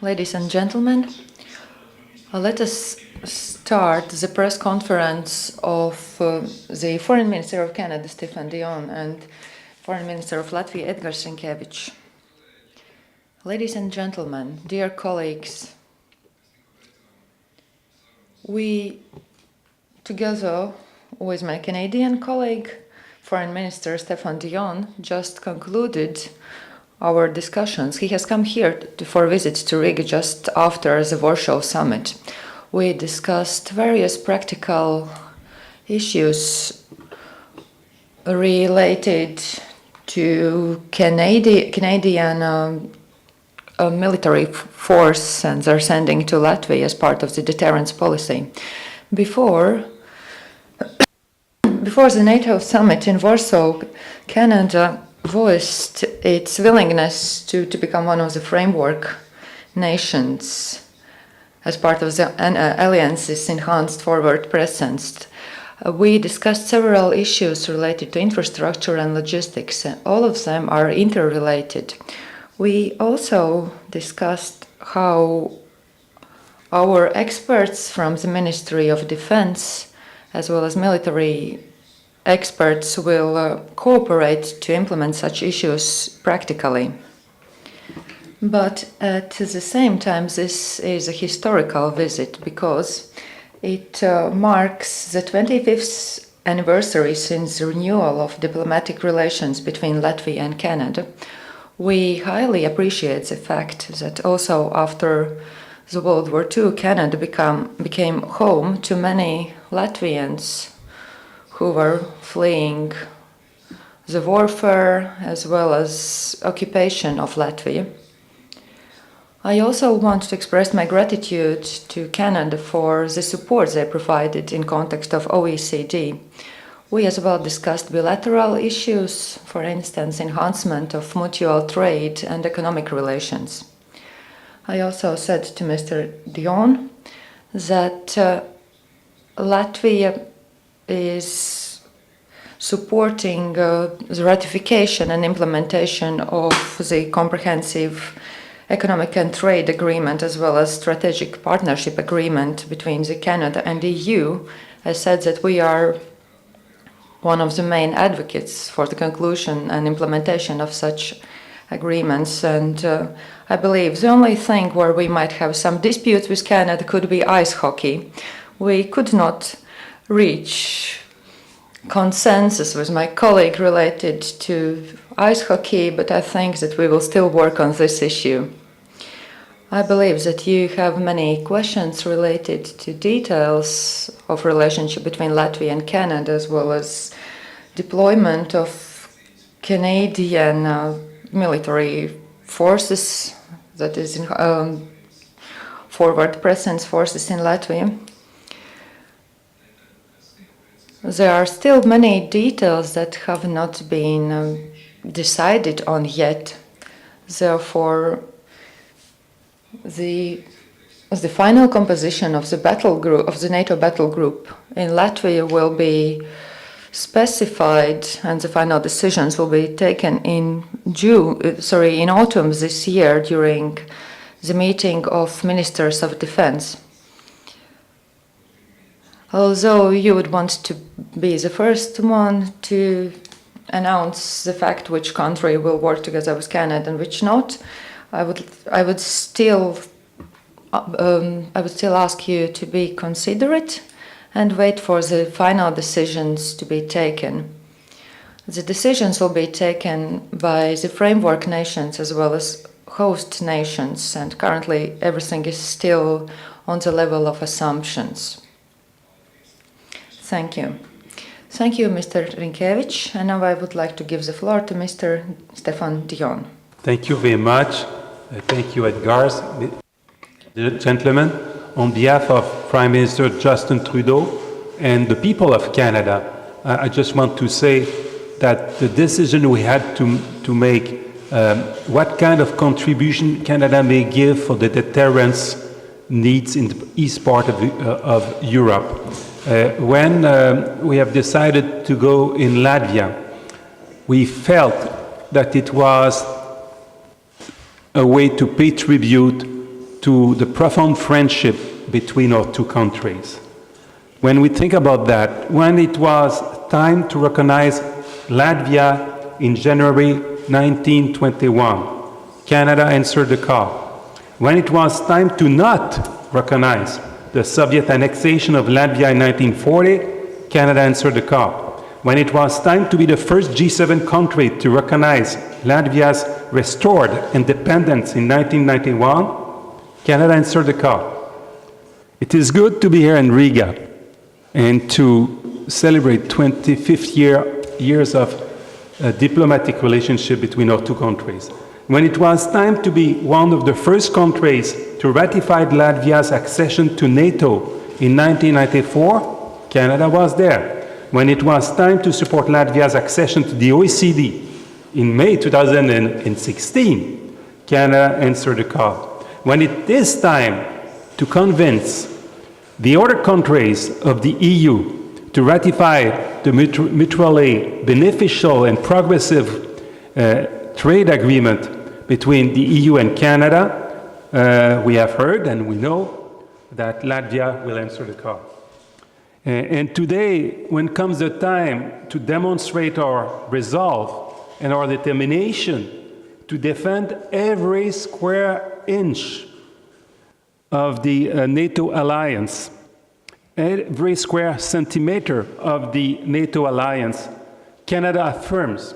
Ladies and gentlemen, let us start the press conference of the Foreign Minister of Canada, Stefan Dion, and Foreign Minister of Latvia, Edgars Rinkēvičs. Ladies and gentlemen, dear colleagues, we, together with my Canadian colleague, Foreign Minister Stefan Dion, just concluded our discussions. He has come here for a visit to Riga just after the Warsaw summit. We discussed various practical issues related to Canadian military force and their sending to Latvia as part of the deterrence policy. Before the NATO summit in Warsaw, Canada voiced its willingness to become one of the framework nations as part of the alliance's enhanced forward presence. We discussed several issues related to infrastructure and logistics, and all of them are interrelated. We also discussed how our experts from the Ministry of Defense, as well as military experts, will cooperate to implement such issues practically. But at the same time, this is a historical visit because it marks the 25th anniversary since the renewal of diplomatic relations between Latvia and Canada. We highly appreciate the fact that also after the World War II, Canada became home to many Latvians who were fleeing the warfare as well as occupation of Latvia. I also want to express my gratitude to Canada for the support they provided in context of OECD. We as well discussed bilateral issues, for instance, enhancement of mutual trade and economic relations. I also said to Mr. Dion that Latvia is supporting the ratification and implementation of the comprehensive economic and trade agreement as well as strategic partnership agreement between the Canada and EU. I said that we are one of the main advocates for the conclusion and implementation of such agreements, and I believe the only thing where we might have some disputes with Canada could be ice hockey. We could not reach consensus with my colleague related to ice hockey, but I think that we will still work on this issue. I believe that you have many questions related to details of relationship between Latvia and Canada, as well as deployment of Canadian military forces, that is in forward presence forces in Latvia. There are still many details that have not been decided on yet. Therefore, the final composition of the battle group, of the NATO battle group in Latvia, will be specified, and the final decisions will be taken in autumn this year during the meeting of ministers of defense. Although you would want to be the first one to announce the fact which country will work together with Canada and which not, I would still ask you to be considerate and wait for the final decisions to be taken. The decisions will be taken by the framework nations as well as host nations, and currently everything is still on the level of assumptions. Thank you. Thank you, Mr. Rinkēvičs. And now I would like to give the floor to Mr. Stefan Dion. Thank you very much. Thank you, Edgars. Gentlemen, on behalf of Prime Minister Justin Trudeau and the people of Canada, I just want to say that the decision we had to make, what kind of contribution Canada may give for the deterrence needs in the east part of Europe. When we have decided to go in Latvia, we felt that it was a way to pay tribute to the profound friendship between our two countries. When we think about that, when it was time to recognize Latvia in January 1921, Canada answered the call. When it was time to not recognize the Soviet annexation of Latvia in 1940, Canada answered the call. When it was time to be the first G7 country to recognize Latvia's restored independence in 1991, Canada answered the call. It is good to be here in Riga and to celebrate 25th years of diplomatic relationship between our two countries. When it was time to be one of the first countries to ratify Latvia's accession to NATO in 1994, Canada was there. When it was time to support Latvia's accession to the OECD in May 2016, Canada answered the call. When it is time to convince the other countries of the EU to ratify the mutually beneficial and progressive trade agreement between the EU and Canada, we have heard and we know that Latvia will answer the call. And today, when comes the time to demonstrate our resolve and our determination to defend every square inch of the NATO alliance, every square centimeter of the NATO alliance, Canada affirms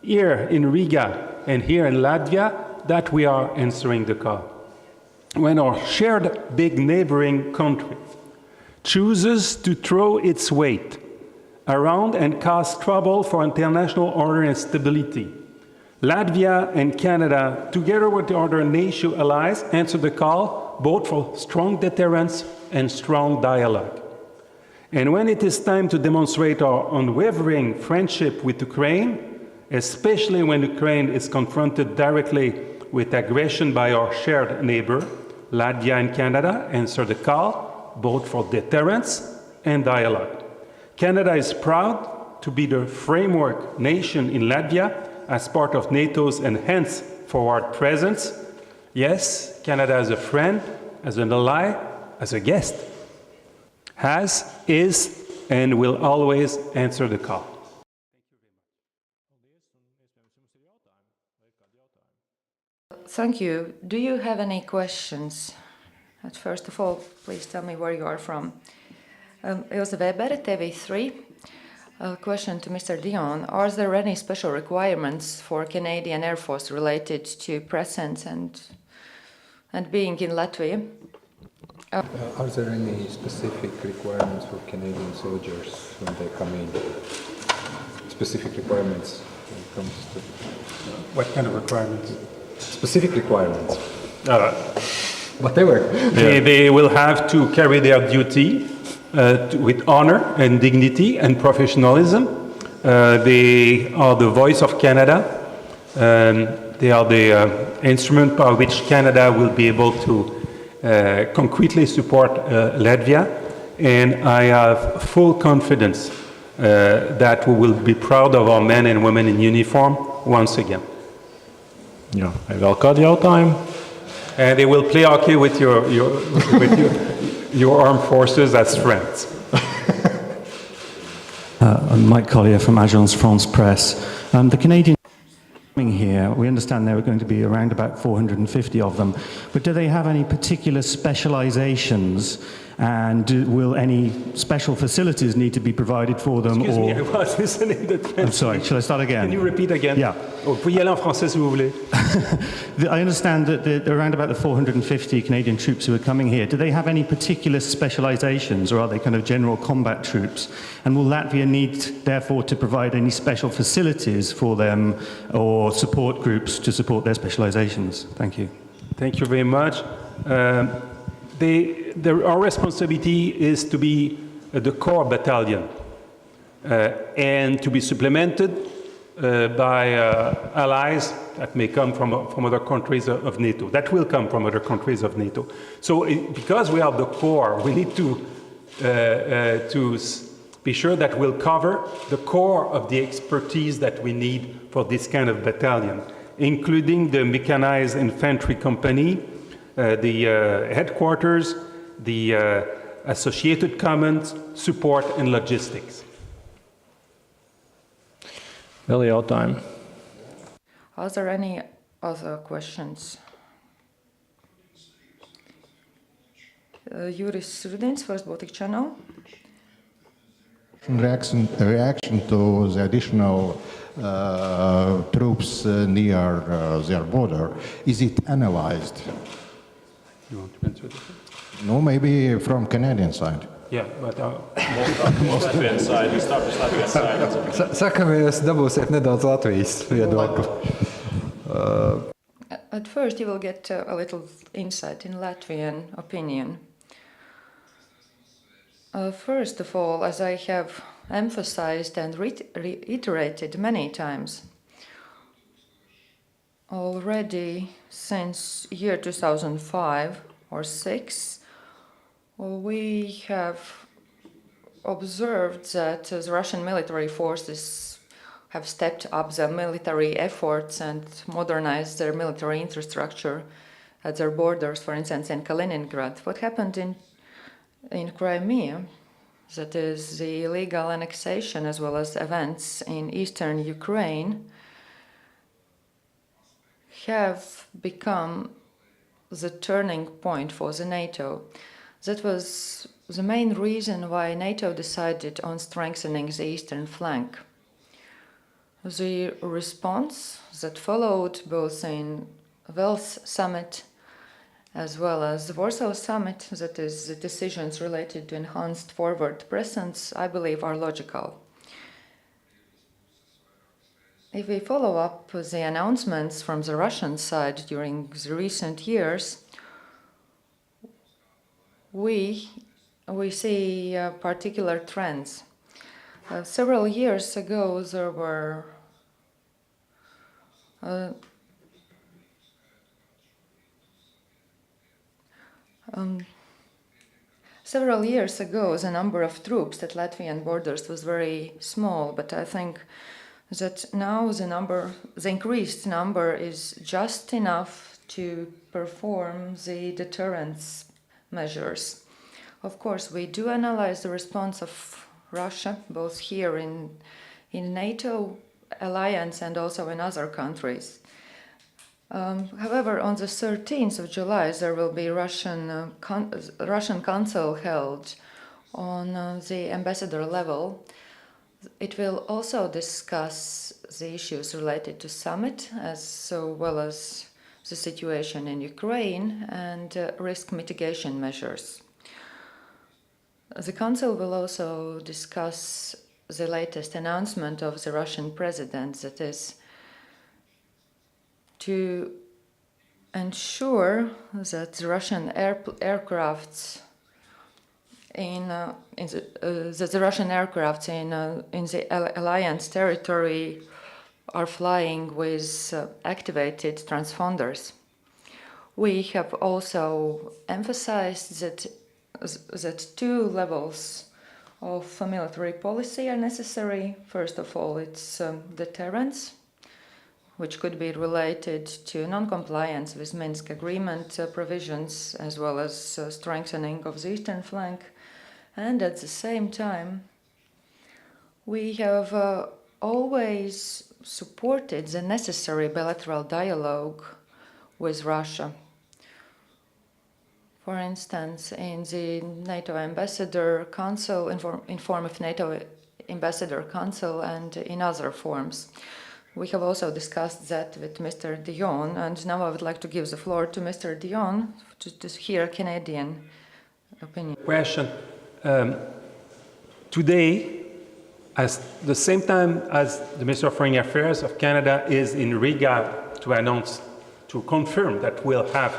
here in Riga and here in Latvia that we are answering the call. When our shared big neighboring country chooses to throw its weight around and cause trouble for international order and stability, Latvia and Canada, together with the other NATO allies, answer the call both for strong deterrence and strong dialogue. And when it is time to demonstrate our unwavering friendship with Ukraine, especially when Ukraine is confronted directly with aggression by our shared neighbor, Latvia and Canada answer the call both for deterrence and dialogue. Canada is proud to be the framework nation in Latvia as part of NATO's enhanced forward presence. Yes, Canada as a friend, as an ally, as a guest, has, is, and will always answer the call. Thank you. Do you have any questions? First of all, please tell me where you are from. Ilse Weber, TV3. Question to Mr. Dion. Are there any special requirements for Canadian Air Force related to presence and being in Latvia? Are there any specific requirements for Canadian soldiers when they come in? Specific requirements when it comes to... What kind of requirements? Specific requirements. Whatever. They will have to carry their duty with honor and dignity and professionalism. They are the voice of Canada. They are the instrument by which Canada will be able to concretely support Latvia. And I have full confidence that we will be proud of our men and women in uniform once again. Jā, vēl kādi jautājumi? And they will play hockey with your armed forces as friends. I'm Mike Collier from Agence France Presse. The Canadian coming here, we understand there are going to be around about 450 of them, but do they have any particular specializations, and will any special facilities need to be provided for them? Excuse me, I was listening to the I'm sorry, shall I start again? Can you repeat again? Yeah. Vous pouvez y aller en français si vous voulez. I understand that around about the 450 Canadian troops who are coming here, do they have any particular specializations, or are they kind of general combat troops? And will Latvia need, therefore, to provide any special facilities for them or support groups to support their specializations? Thank you. Thank you very much. Our responsibility is to be the core battalion and to be supplemented by allies that may come from other countries of NATO, that will come from other countries of NATO. So because we are the core, we need to be sure that we'll cover the core of the expertise that we need for this kind of battalion, including the mechanized infantry company, the headquarters, the associated commons, support, and logistics. Vēl jautājumi? Are there any other questions? Juris Rudins, First Baltic Channel. Reaction to the additional troops near their border, is it analyzed? You want to answer this? No, maybe from Canadian side. Yeah, but Most Latvijas side, we start with Latvijas side. Sakam, jūs dabūsiet nedaudz Latvijas viedokli. At first, you will get a little insight in Latvian opinion. First of all, as I have emphasized and reiterated many times, already since year 2005 or 6, we have observed that the Russian military forces have stepped up their military efforts and modernized their military infrastructure at their borders, for instance, in Kaliningrad. What happened in Crimea, that is the illegal annexation as well as events in eastern Ukraine, have become the turning point for the NATO. That was the main reason why NATO decided on strengthening the eastern flank. The response that followed both in Wales summit as well as the Warsaw summit, that is, the decisions related to enhanced forward presence, I believe are logical. If we follow up the announcements from the Russian side during the recent years, we see particular trends. Several years ago, there were several years ago, the number of troops at Latvian borders was very small, but I think that now the increased number is just enough to perform the deterrence measures. Of course, we do analyze the response of Russia, both here in NATO alliance and also in other countries. However, on the 13th of July, there will be Russian Council held on the ambassador level. It will also discuss the issues related to summit, as well as the situation in Ukraine and risk mitigation measures. The Council will also discuss the latest announcement of the Russian president, that is, to ensure that the Russian aircrafts in the alliance territory are flying with activated transponders. We have also emphasized that two levels of military policy are necessary. First of all, it's deterrence, which could be related to non-compliance with Minsk agreement provisions, as well as strengthening of the eastern flank. And at the same time, we have always supported the necessary bilateral dialogue with Russia. For instance, in the NATO Ambassador Council, in form of NATO Ambassador Council, and in other forms. We have also discussed that with Mr. Dion, and now I would like to give the floor to Mr. Dion to hear Canadian opinion. Question. Today, at the same time as the Minister of Foreign Affairs of Canada is in Riga to confirm that we'll have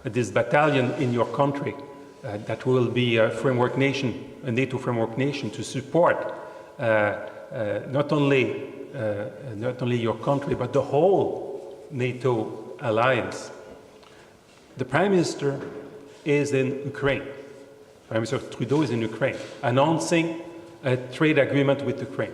this battalion in your country, that will be a framework nation, a NATO framework nation, to support not only your country, but the whole NATO alliance. The Prime Minister is in Ukraine. Prime Minister Trudeau is in Ukraine, announcing a trade agreement with Ukraine.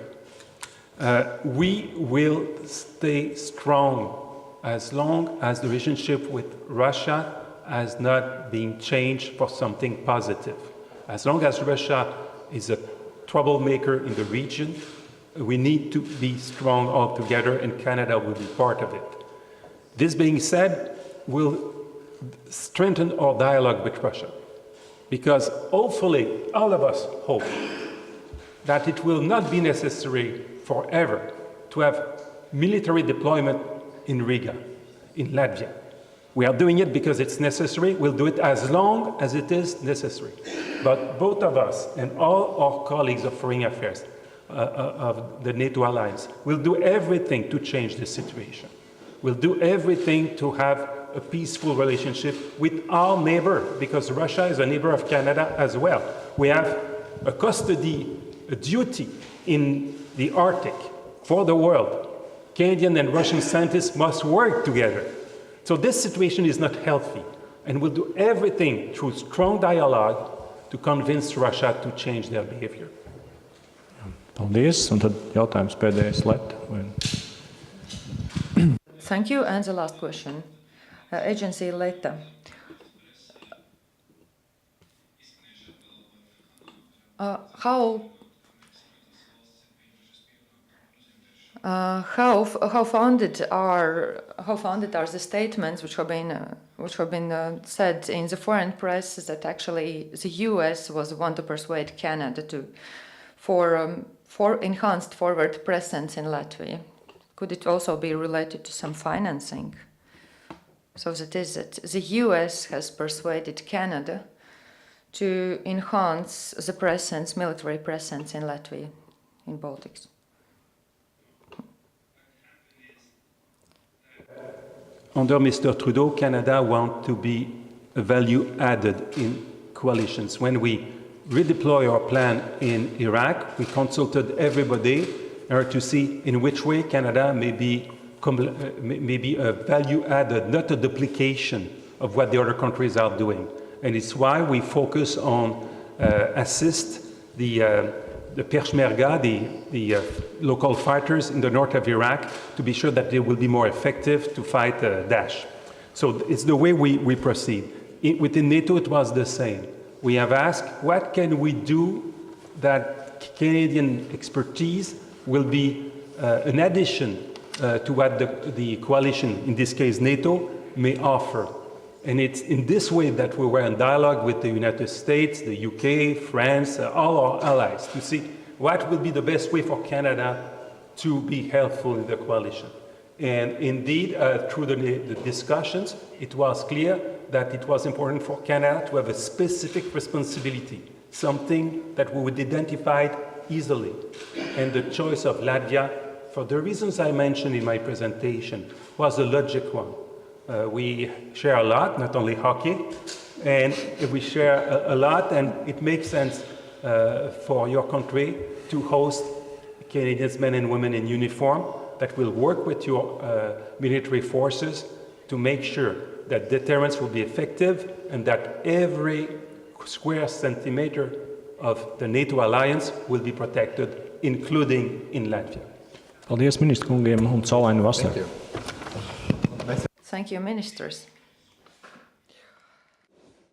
We will stay strong as long as the relationship with Russia as not being changed for something positive. As long as Russia is a troublemaker in the region, we need to be strong all together, and Canada will be part of it. This being said, we'll strengthen our dialogue with Russia, because hopefully all of us hope that it will not be necessary forever to have military deployment in Riga, in Latvia. We are doing it because it's necessary. We'll do it as long as it is necessary. But both of us and all our colleagues of foreign affairs of the NATO alliance will do everything to change the situation. We'll do everything to have a peaceful relationship with our neighbor, because Russia is a neighbor of Canada as well. We have a custody, a duty in the Arctic for the world. Canadian and Russian scientists must work together. So this situation is not healthy, and we'll do everything through strong dialogue to convince Russia to change their behavior. Paldies, un tad jautājums pēdējais Leta. Thank you, and the last question. Agency Leta. How founded are the statements which have been said in the foreign press that actually the U.S. was the one to persuade Canada for enhanced forward presence in Latvia? Could it also be related to some financing? So that is that the U.S. has persuaded Canada to enhance the presence, military presence in Latvia, in Baltics. Under Mr. Trudeau, Canada wants to be a value added in coalitions. When we redeploy our plan in Iraq, we consulted everybody to see in which way Canada may be a value added, not a duplication of what the other countries are doing. And it's why we focus on assist the Peshmerga, the local fighters in the north of Iraq, to be sure that they will be more effective to fight Daesh. So it's the way we proceed. Within NATO, it was the same. We have asked, what can we do that Canadian expertise will be an addition to what the coalition, in this case NATO, may offer. And it's in this way that we were in dialogue with the United States, the UK, France, all our allies, to see what will be the best way for Canada to be helpful in the coalition. And indeed, through the discussions, it was clear that it was important for Canada to have a specific responsibility, something that we would identify easily. And the choice of Latvia, for the reasons I mentioned in my presentation, was a logic one. We share a lot, not only hockey, and we share a lot, and it makes sense for your country to host Canadians, men and women in uniform, that will work with your military forces to make sure that deterrence will be effective and that every square centimeter of the NATO alliance will be protected, including in Latvia. Paldies ministru kungiem un saulainu vasaru. Thank you, ministers.